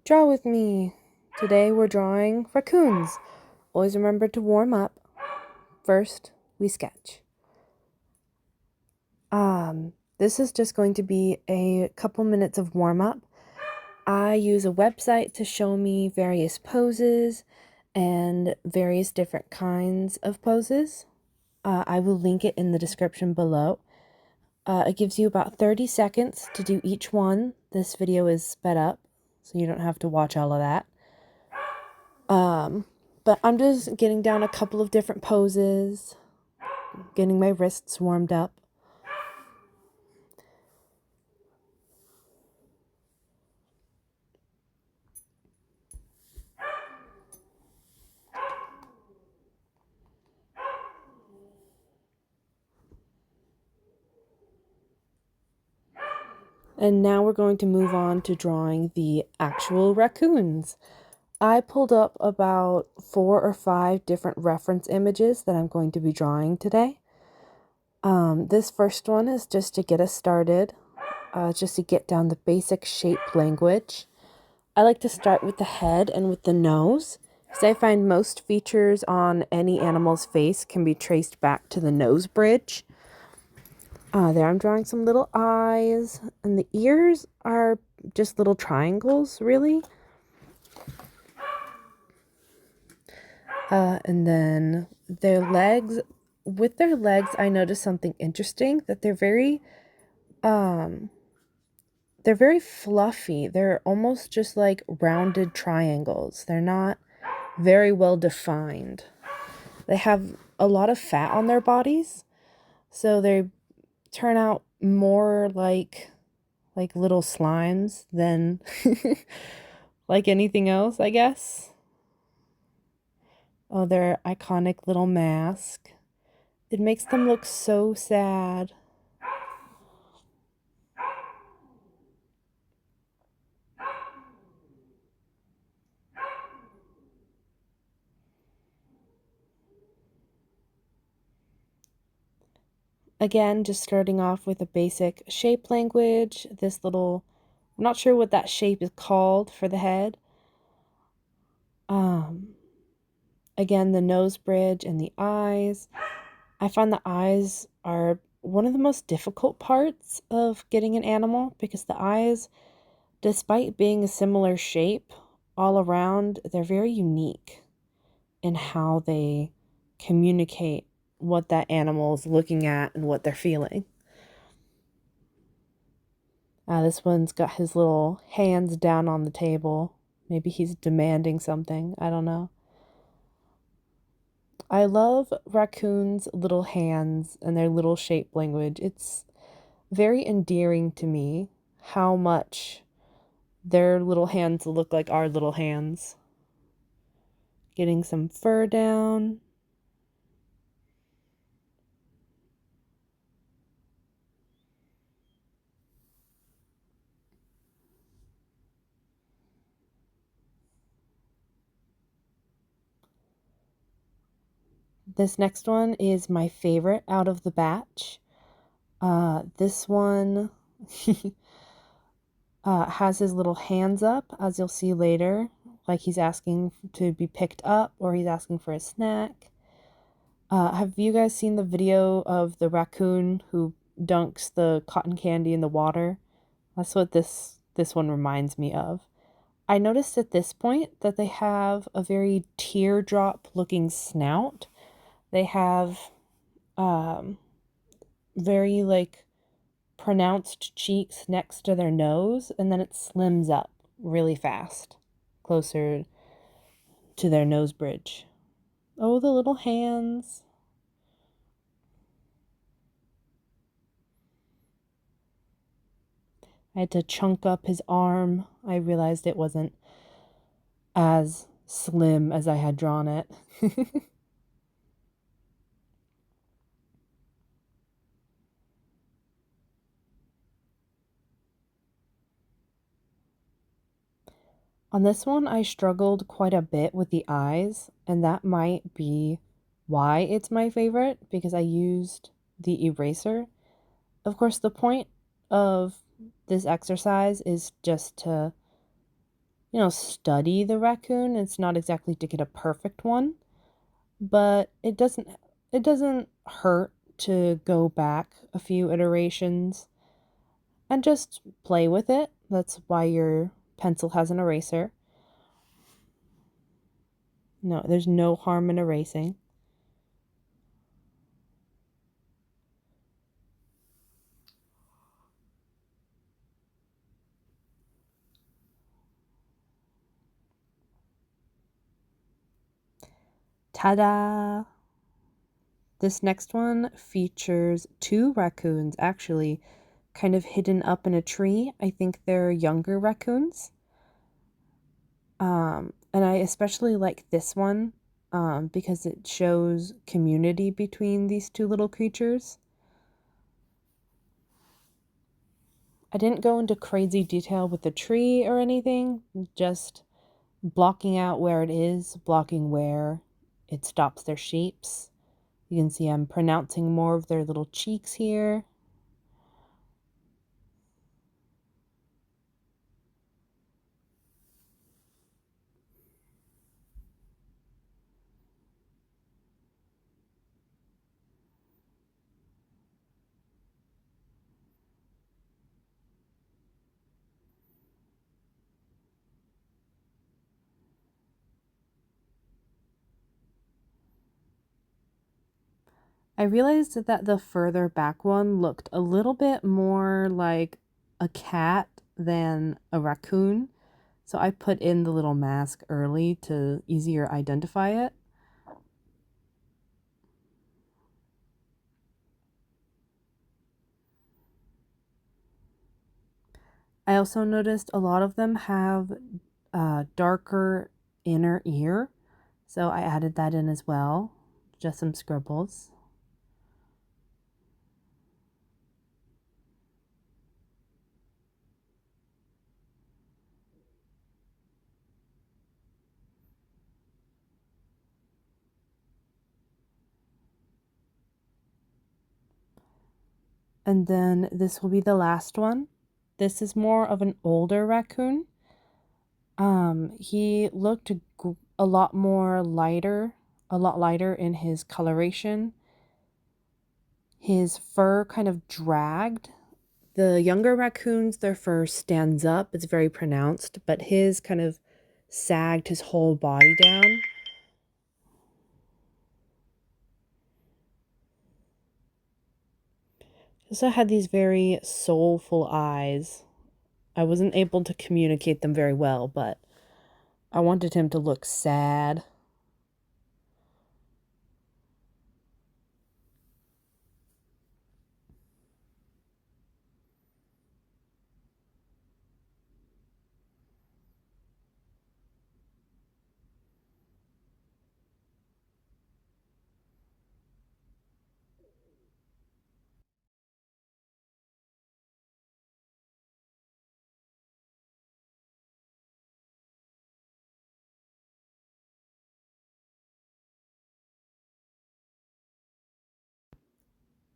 Draw with me! Today we're drawing raccoons. Always remember to warm up. First, we sketch. This is just going to be a couple minutes of warm up. I use a website to show me various poses and various different kinds of poses. I will link it in the description below. It gives you about 30 seconds to do each one. This video is sped up, so you don't have to watch all of that. But I'm just getting down a couple of different poses, getting my wrists warmed up. And now we're going to move on to drawing the actual raccoons. I pulled up about 4 or 5 different reference images that I'm going to be drawing today. This first one is just to get us started, just to get down the basic shape language. I like to start with the head and with the nose, because I find most features on any animal's face can be traced back to the nose bridge. There I'm drawing some little eyes, and the ears are just little triangles, really. And then their legs, with their legs, I noticed something interesting, that they're very fluffy. They're almost just like rounded triangles. They're not very well defined. They have a lot of fat on their bodies, so they turn out more like little slimes than like anything else, I guess. Oh, their iconic little mask. It makes them look so sad. Again, just starting off with a basic shape language. This little, I'm not sure what that shape is called for the head. Again, the nose bridge and the eyes. I find the eyes are one of the most difficult parts of getting an animal, because the eyes, despite being a similar shape all around, they're very unique in how they communicate what that animal is looking at and what they're feeling. This one's got his little hands down on the table. Maybe he's demanding something. I don't know. I love raccoons' little hands and their little shape language. It's very endearing to me how much their little hands look like our little hands. Getting some fur down. This next one is my favorite out of the batch. This one has his little hands up, as you'll see later, like he's asking to be picked up or he's asking for a snack. Have you guys seen the video of the raccoon who dunks the cotton candy in the water? That's what this one reminds me of. I noticed at this point that they have a very teardrop looking snout. They have very pronounced cheeks next to their nose, and then it slims up really fast closer to their nose bridge. Oh, the little hands. I had to chunk up his arm. I realized it wasn't as slim as I had drawn it. On this one, I struggled quite a bit with the eyes, and that might be why it's my favorite, because I used the eraser. Of course, the point of this exercise is just to, study the raccoon. It's not exactly to get a perfect one, but it doesn't hurt to go back a few iterations and just play with it. That's why your pencil has an eraser. No, there's no harm in erasing. Ta-da! This next one features two raccoons actually kind of hidden up in a tree. I think they're younger raccoons. And I especially like this one because it shows community between these two little creatures. I didn't go into crazy detail with the tree or anything, just blocking out where it is, blocking where it stops their shapes. You can see I'm pronouncing more of their little cheeks here. I realized that the further back one looked a little bit more like a cat than a raccoon, so I put in the little mask early to easier identify it. I also noticed a lot of them have a darker inner ear, so I added that in as well, just some scribbles. And then this will be the last one. This is more of an older raccoon. He looked a lot more lighter, a lot lighter in his coloration. His fur kind of dragged. The younger raccoons, their fur stands up, it's very pronounced, but his kind of sagged his whole body down. He also had these very soulful eyes. I wasn't able to communicate them very well, but I wanted him to look sad.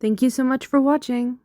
Thank you so much for watching.